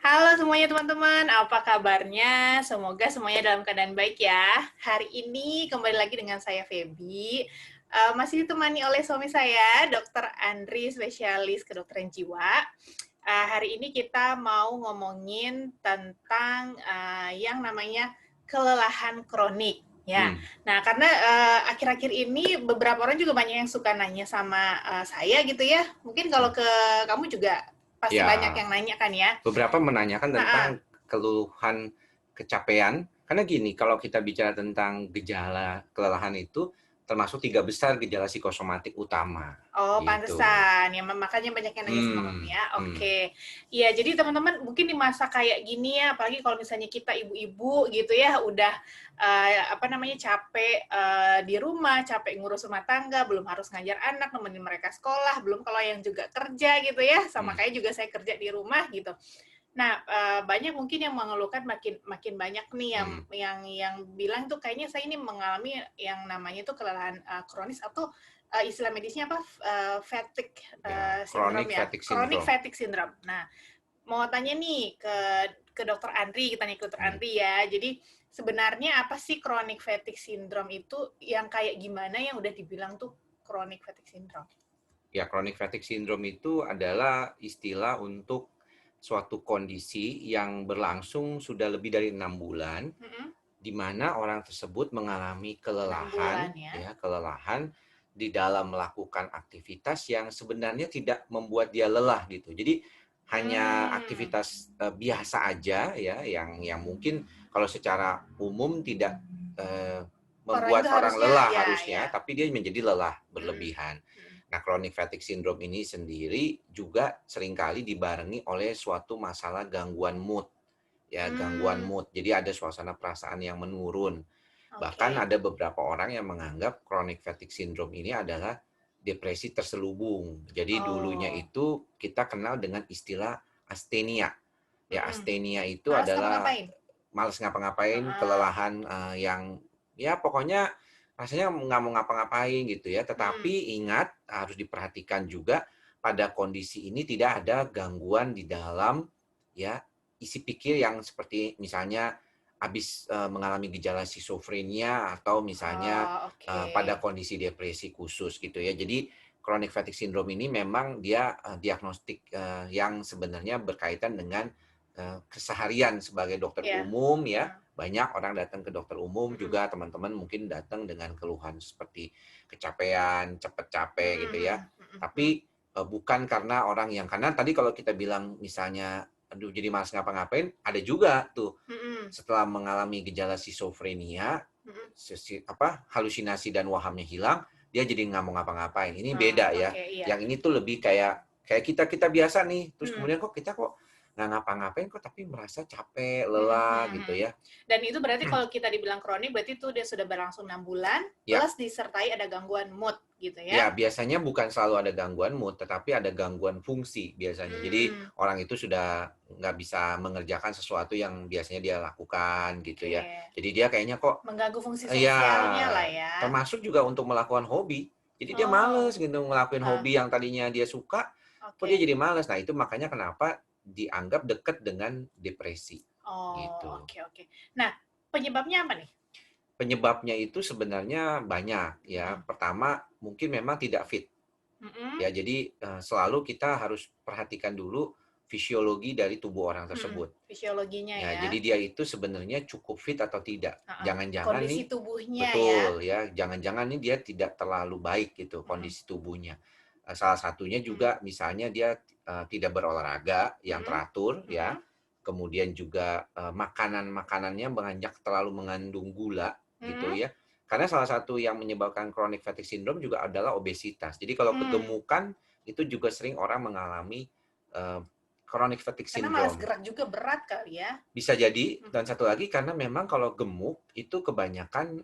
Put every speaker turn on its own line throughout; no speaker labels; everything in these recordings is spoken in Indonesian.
Halo semuanya teman-teman, apa kabarnya? Semoga semuanya dalam keadaan baik ya. Hari ini kembali lagi dengan saya Feby. Masih ditemani oleh suami saya, Dr. Andri, spesialis kedokteran jiwa. Hari ini kita mau ngomongin tentang yang namanya kelelahan kronik. Ya,
Hmm,
nah karena akhir-akhir ini beberapa orang juga banyak yang suka nanya sama saya gitu ya. Mungkin kalau
hmm.
ke kamu juga pasti banyak
Ya,
yang nanya kan ya.
beberapa menanyakan tentang
Heeh.
keluhan kecapean. Karena gini, kalau kita bicara tentang gejala kelelahan itu, termasuk tiga besar gejala psikosomatik utama.
Oh,
Gitu.
pantesan. Ya, makanya banyak yang nanya sama kamu
Hmm,
ya.
hmm,
Oke. Iya, jadi teman-teman mungkin di masa kayak gini ya, apalagi kalau misalnya kita ibu-ibu gitu ya, udah apa namanya capek di rumah, capek ngurus rumah tangga, belum harus ngajar anak, nemenin mereka sekolah, belum kalau yang juga kerja gitu ya, sama
hmm,
kayak juga saya kerja di rumah gitu. Nah, banyak mungkin yang mengeluhkan makin makin banyak nih yang
hmm.
bilang tuh kayaknya saya ini mengalami yang namanya tuh kelelahan kronis atau istilah medisnya apa fatigue
Ya, chronic
syndrome ya,
fatigue
chronic
syndrome.
fatigue syndrome. Nah, mau tanya nih ke dokter Andri, kita nih ke dokter
Hmm.
Andri ya. Jadi sebenarnya apa sih chronic fatigue syndrome itu yang kayak gimana yang udah dibilang tuh chronic fatigue syndrome?
Ya, chronic fatigue syndrome itu adalah istilah untuk suatu kondisi yang berlangsung sudah lebih dari 6 bulan,
Mm-mm.
di mana orang tersebut mengalami
6 bulan
kelelahan,
ya.
ya, kelelahan di dalam melakukan aktivitas yang sebenarnya tidak membuat dia lelah gitu. Jadi hanya
Hmm,
aktivitas biasa aja ya, yang mungkin kalau secara umum tidak eh,
orang itu
membuat orang
harusnya
lelah
ya
harusnya,
ya.
tapi dia menjadi lelah
Mm-mm.
berlebihan.
Mm-mm.
Nah, chronic fatigue syndrome ini sendiri juga seringkali dibarengi oleh suatu masalah gangguan mood, ya, gangguan
Hmm,
mood. Jadi ada suasana perasaan yang menurun. Bahkan
oke.
ada beberapa orang yang menganggap chronic fatigue syndrome ini adalah depresi terselubung. Jadi dulunya
Oh,
itu kita kenal dengan istilah astenia. Ya,
mm-mm.
astenia itu
Males
adalah
ngapa-ngapain?
males ngapa-ngapain,
Heeh,
kelelahan yang ya pokoknya rasanya nggak mau ngapa-ngapain gitu ya.
mm-mm.
Tetapi ingat harus diperhatikan juga pada kondisi ini tidak ada gangguan di dalam ya isi pikir yang seperti misalnya habis mengalami gejala skizofrenia atau misalnya
Oh, oke.
pada kondisi depresi khusus gitu ya. Jadi chronic fatigue syndrome ini memang dia diagnostik yang sebenarnya berkaitan dengan keseharian sebagai dokter
Ya.
umum ya.
Heeh,
Banyak orang datang ke dokter umum
mm-mm.
juga teman-teman mungkin datang dengan keluhan seperti kecapean, cepat capek
Mm-mm,
gitu ya.
mm-mm, mm-mm, mm.
Tapi bukan karena orang yang karena tadi kalau kita bilang misalnya aduh jadi malas ngapa-ngapain, ada juga tuh
Mm-mm,
setelah mengalami gejala skizofrenia,
mm-mm.
halusinasi dan wahamnya hilang, dia jadi nggak mau ngapa-ngapain. Ini
Oh,
beda ya.
oke, iya.
Yang ini tuh lebih kayak kayak kita kita biasa nih. Terus
Mm.
kemudian kok kita kok nggak ngapa-ngapain kok tapi merasa capek,
Mhm,
lelah
mhm,
gitu
mhm.
ya.
Dan itu berarti kalau kita dibilang kronik, berarti itu dia sudah berlangsung 6 bulan,
Ya,
plus disertai ada gangguan mood, gitu
ya
ya?
biasanya bukan selalu ada gangguan mood, tetapi ada gangguan fungsi biasanya. Jadi
Hmm,
orang itu sudah nggak bisa mengerjakan sesuatu yang biasanya dia lakukan gitu ya.
oke.
Jadi dia kayaknya kok
Mengganggu fungsi
ya,
sosialnya lah ya.
termasuk juga untuk melakukan hobi. Jadi dia males
Oh,
gitu ngelakuin
ah,
hobi yang tadinya dia suka, kok dia
oke.
jadi males. Nah, itu makanya kenapa dianggap dekat dengan depresi,
Oh,
gitu.
oke, oke. Nah, penyebabnya apa nih?
Penyebabnya itu sebenarnya banyak ya.
Mhm,
Pertama, mungkin memang tidak fit.
mhm,
Ya, jadi selalu kita harus perhatikan dulu fisiologi dari tubuh orang
mhm.
tersebut.
Fisiologinya
Ya,
ya.
jadi dia itu sebenarnya cukup fit atau tidak.
Heeh.
Jangan-jangan
Kondisi
nih,
tubuhnya ya.
betul ya, jangan-jangan nih dia tidak terlalu baik gitu
Mhm,
kondisi tubuhnya. Salah satunya
mhm,
juga misalnya dia tidak berolahraga yang
mhm,
teratur ya.
mhm,
Kemudian juga makanan-makanannya banyak terlalu mengandung gula gitu
mhm,
ya. Karena salah satu yang menyebabkan chronic fatigue syndrome juga adalah obesitas. Jadi kalau
mmm.
kegemukan itu juga sering orang mengalami eh, chronic fatigue
Karena malas
syndrome.
gerak juga berat kali ya?
Bisa jadi, dan
Mhm,
satu lagi karena memang kalau gemuk itu kebanyakan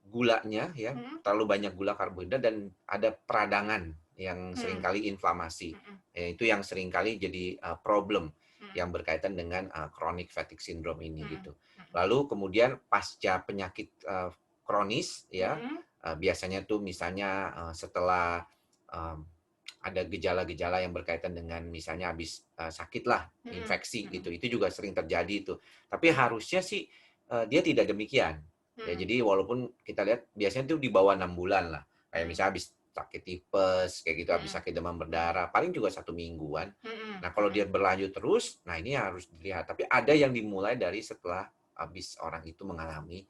gulanya ya,
mhm,
terlalu banyak gula karbohidrat dan ada peradangan yang
mmm,
seringkali inflamasi.
mhm,
Itu yang seringkali jadi problem
mhm,
yang berkaitan dengan chronic fatigue syndrome ini
mhm,
gitu.
mhm,
Lalu kemudian pasca penyakit kronis ya,
mhm,
biasanya tuh misalnya setelah ada gejala-gejala yang berkaitan dengan misalnya habis sakit lah,
Mhm,
infeksi
mhm,
gitu. Itu juga sering terjadi itu. Tapi harusnya sih dia tidak demikian. Ya,
mhm.
jadi walaupun kita lihat biasanya tuh di bawah 6 bulan lah. Kayak
Mhm,
misalnya habis sakit tipes, kayak gitu, habis
mhm,
sakit demam
mhm,
berdarah, paling juga 1 mingguan.
mhm,
Nah, kalau
mhm.
dia berlanjut terus, nah ini harus dilihat. Tapi ada yang dimulai dari setelah habis orang itu mengalami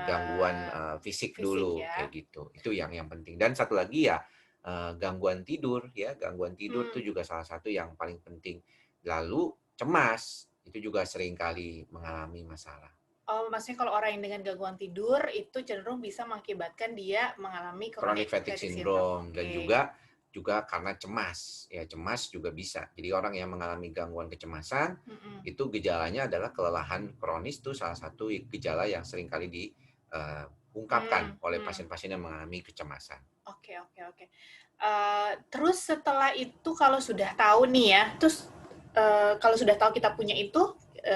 gangguan
Eee,
fisik
Fisik
dulu, kayak
ya.
gitu. Itu yang penting. Dan satu lagi ya gangguan tidur ya, gangguan tidur
Mmm.
itu juga salah satu yang paling penting. Lalu cemas, itu juga sering kali mengalami masalah.
Oh, maksudnya kalau orang yang dengan gangguan tidur itu cenderung bisa mengakibatkan dia mengalami
Chronic
chronic
fatigue
fatigue syndrome,
syndrome dan
oke.
juga karena cemas. Ya, cemas juga bisa. Jadi orang yang mengalami gangguan kecemasan
Mhm,
itu gejalanya adalah kelelahan kronis tuh salah satu gejala yang sering kali diungkapkan oleh
mmm.
pasien-pasien yang mengalami kecemasan.
Oke, oke, oke. Terus setelah itu kalau sudah tahu nih ya, terus, kalau sudah tahu kita punya itu,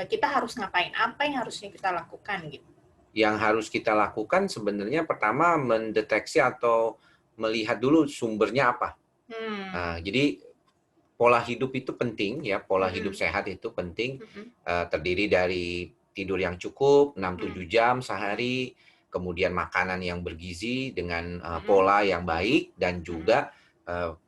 kita harus ngapain? Apa yang harusnya kita lakukan gitu?
Yang harus kita lakukan sebenarnya pertama mendeteksi atau melihat dulu sumbernya apa.
Mmm,
Nah, jadi pola hidup itu penting ya, pola hidup
mhm,
sehat itu penting,
mhm,
terdiri dari tidur yang cukup 6
mhm,
7 jam
mhm,
sehari, kemudian makanan yang bergizi dengan,
mhm,
pola yang baik dan
mhm,
juga,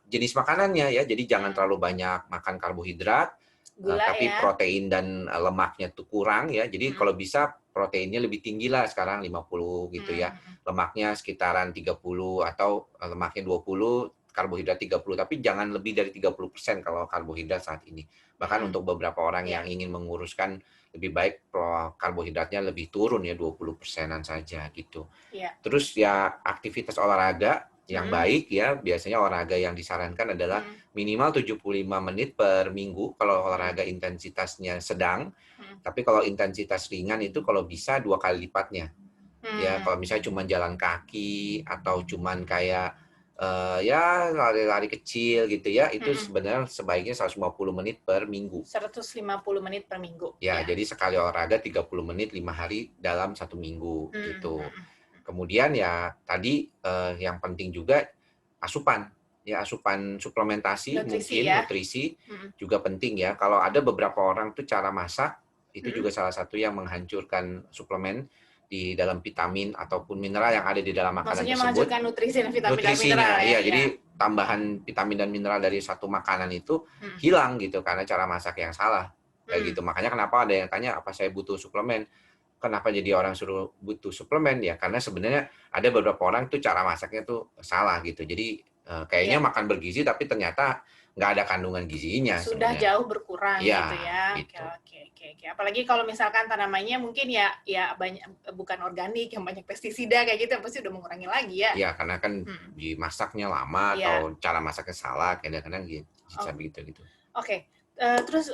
jenis makanannya ya. Jadi jangan
mhm.
terlalu banyak makan karbohidrat,
Gula
tapi
ya?
protein dan, lemaknya tuh kurang ya. Jadi
Mhm,
kalau bisa proteinnya lebih tinggi lah sekarang 50 gitu
mhm,
ya,
mhm,
lemaknya sekitaran 30 atau, lemaknya 20, karbohidrat 30, tapi jangan lebih dari 30% kalau karbohidrat saat ini. Bahkan
mhm.
untuk beberapa orang
Iya,
yang ingin menguruskan lebih baik karbohidratnya lebih turun ya 20%-an saja gitu.
iya.
Terus ya aktivitas olahraga yang
Mhm,
baik ya, biasanya olahraga yang disarankan adalah
mhm,
minimal 75 menit per minggu kalau
mhm,
olahraga intensitasnya sedang,
mhm.
tapi kalau intensitas ringan itu kalau bisa 2 kali lipatnya. Ya,
Mmm,
kalau misalnya cuma jalan kaki atau cuman kayak, ya lari-lari kecil gitu ya, itu
mhm.
sebenarnya sebaiknya 150 menit per minggu.
150 menit per minggu,
Ya,
ya.
jadi sekali olahraga 30 menit 5 hari dalam 1 minggu,
Mhm,
gitu.
mhm.
Kemudian ya tadi, yang penting juga asupan, ya asupan suplementasi
Nutrisi
mungkin,
ya?
nutrisi
Mhm,
juga penting ya. Kalau ada beberapa orang tuh cara masak, itu
mhm.
juga salah satu yang menghancurkan suplemen di dalam vitamin ataupun mineral yang ada di dalam makanan
Maksudnya
tersebut.
menghancurkan nutrisi dan vitamin dan mineral
Nutrisinya,
ya?
iya,
Iya.
jadi tambahan vitamin dan mineral dari satu makanan itu
Mhm,
hilang gitu karena cara masak yang salah, kayak
mmm,
gitu. Makanya kenapa ada yang tanya, "Apa saya butuh suplemen?" Kenapa jadi orang suruh butuh suplemen, ya karena sebenarnya ada beberapa orang tuh cara masaknya tuh salah gitu. Jadi, kayaknya
iya.
makan bergizi tapi ternyata nggak ada kandungan gizinya
Sudah
sebenarnya.
jauh berkurang gitu
Iya,
ya. Oke,
gitu.
oke, oke, oke. Apalagi kalau misalkan tanamannya mungkin ya banyak bukan organik, yang banyak pestisida kayak gitu, yang pasti udah mengurangi lagi ya?
Iya, karena kan
Mhm,
dimasaknya lama atau
iya.
cara masaknya salah, kadang-kadang bisa
Oh,
begitu gitu.
oke. Terus,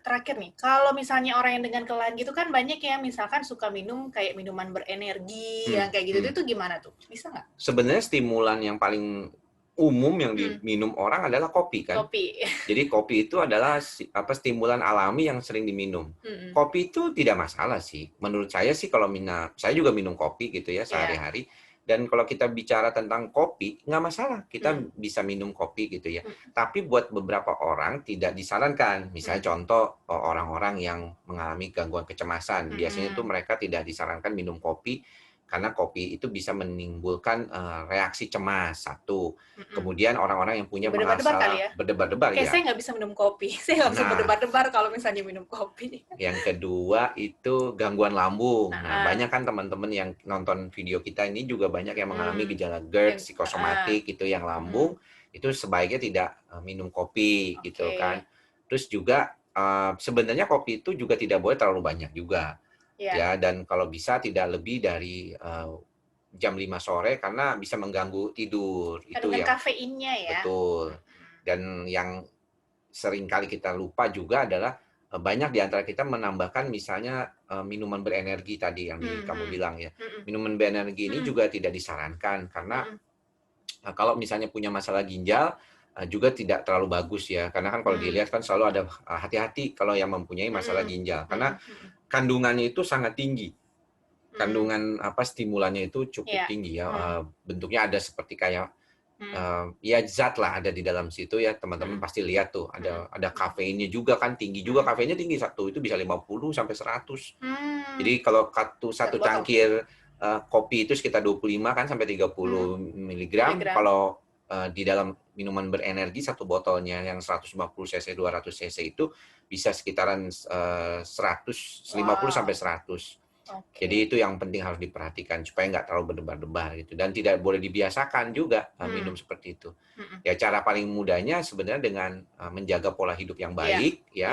terakhir nih, kalau misalnya orang yang dengan kelelahan gitu kan banyak yang misalkan suka minum kayak minuman berenergi
Hmm,
yang kayak gitu,
hmm.
itu gimana tuh? Bisa nggak?
Sebenarnya stimulan yang paling umum yang
Mhm,
diminum orang adalah kopi kan.
kopi.
Jadi kopi itu adalah stimulan alami yang sering diminum.
Mhm,
Kopi itu tidak masalah sih. Menurut saya sih kalau saya juga minum kopi gitu ya
iya,
sehari-hari. Dan kalau kita bicara tentang kopi, nggak masalah. Kita
mhm,
bisa minum kopi gitu ya.
mhm,
Tapi buat beberapa orang tidak disarankan. Misalnya
mhm,
contoh orang-orang yang mengalami gangguan kecemasan. Biasanya tuh
mhm,
mereka tidak disarankan minum kopi karena kopi itu bisa menimbulkan reaksi cemas, satu.
mhm.
Kemudian orang-orang yang punya
Berdebar-debar kali
masalah
ya?
berdebar-debar
Kayak
ya.
saya nggak bisa minum kopi. Saya nggak bisa
Nah,
berdebar-debar kalau misalnya minum kopi.
yang kedua itu gangguan lambung. Nah,
Heeh,
banyak kan teman-teman yang nonton video kita ini juga banyak yang mengalami
mhm,
gejala GERD,
yang heeh,
psikosomatik gitu yang
mhm,
lambung, itu sebaiknya tidak minum kopi gitu
oke,
kan. Terus juga sebenarnya kopi itu juga tidak boleh terlalu banyak juga
iya,
ya, dan kalau bisa tidak lebih dari jam 5 sore karena bisa mengganggu tidur. Itu
kandungan
yang
kafeinnya ya?
betul.
Mhm,
Dan yang sering kali kita lupa juga adalah, banyak di antara kita menambahkan misalnya, minuman berenergi tadi yang kamu
mhm,
bilang ya.
mhm,
Minuman berenergi ini
mhm,
juga tidak disarankan karena,
mhm,
kalau misalnya punya masalah ginjal, juga tidak terlalu bagus ya. Karena kan kalau
mhm,
dilihat kan selalu ada, hati-hati kalau yang mempunyai masalah
mhm,
ginjal. Karena
mhm, mhm,
kandungannya itu sangat tinggi.
mhm,
Kandungan, stimulannya itu cukup
iya,
tinggi ya,
mhm,
bentuknya ada seperti kayak
Mhm.
Ya zat lah ada di dalam situ ya, teman-teman
Mhm.
pasti lihat tuh
Mhm.
ada kafeinnya juga kan, tinggi juga,
Mhm.
kafeinnya tinggi, satu itu bisa 50 sampai 100.
Mmm.
Jadi kalau
Satu
satu
botol?
cangkir, kopi itu sekitar 25 kan sampai
Mhm.
30 miligram,
Miligram.
kalau, di dalam minuman berenergi satu botolnya yang 150 cc, 200 cc itu bisa sekitaran, 150 sampai
Wow,
100. Jadi
oke.
itu yang penting harus diperhatikan supaya nggak terlalu berdebar-debar gitu dan tidak boleh dibiasakan juga,
Hmm.
minum seperti itu.
Mhm.
Ya cara paling mudahnya sebenarnya dengan, menjaga pola hidup yang
Iya,
baik ya,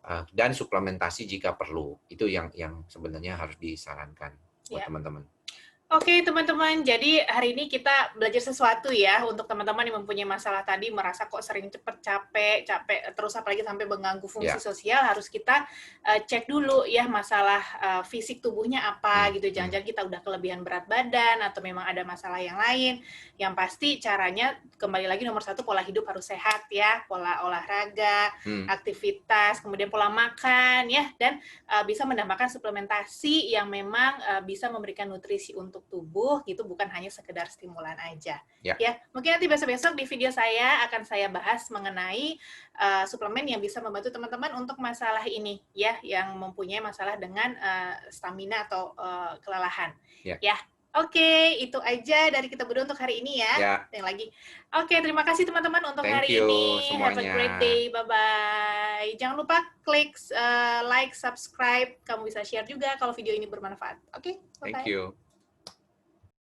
iya,
dan suplementasi jika perlu. Itu yang sebenarnya harus disarankan buat
iya.
teman-teman.
Oke, teman-teman. Jadi hari ini kita belajar sesuatu ya untuk teman-teman yang mempunyai masalah tadi merasa kok sering cepet capek, capek terus apalagi sampai mengganggu fungsi
Ya,
sosial harus kita cek dulu ya masalah fisik tubuhnya apa
mhm
gitu.
mhm,
Jangan-jangan kita udah kelebihan berat badan atau memang ada masalah yang lain. Yang pasti caranya kembali lagi nomor satu pola hidup harus sehat ya, pola olahraga,
mmm,
aktivitas, kemudian pola makan ya dan bisa menambahkan suplementasi yang memang bisa memberikan nutrisi untuk tubuh gitu, bukan hanya sekedar stimulan aja.
ya,
Ya, mungkin nanti besok-besok di video saya akan saya bahas mengenai suplemen yang bisa membantu teman-teman untuk masalah ini ya, yang mempunyai masalah dengan stamina atau kelelahan.
ya,
Ya, oke, itu aja dari kita berdua untuk hari ini ya.
ya.
Yang lagi. Oke, terima kasih teman-teman untuk
Thank
hari
you
ini. Have a
semuanya.
great day. Bye-bye. Jangan lupa klik like, subscribe. Kamu bisa share juga kalau video ini bermanfaat. Oke,
Thank
bye-bye.
you.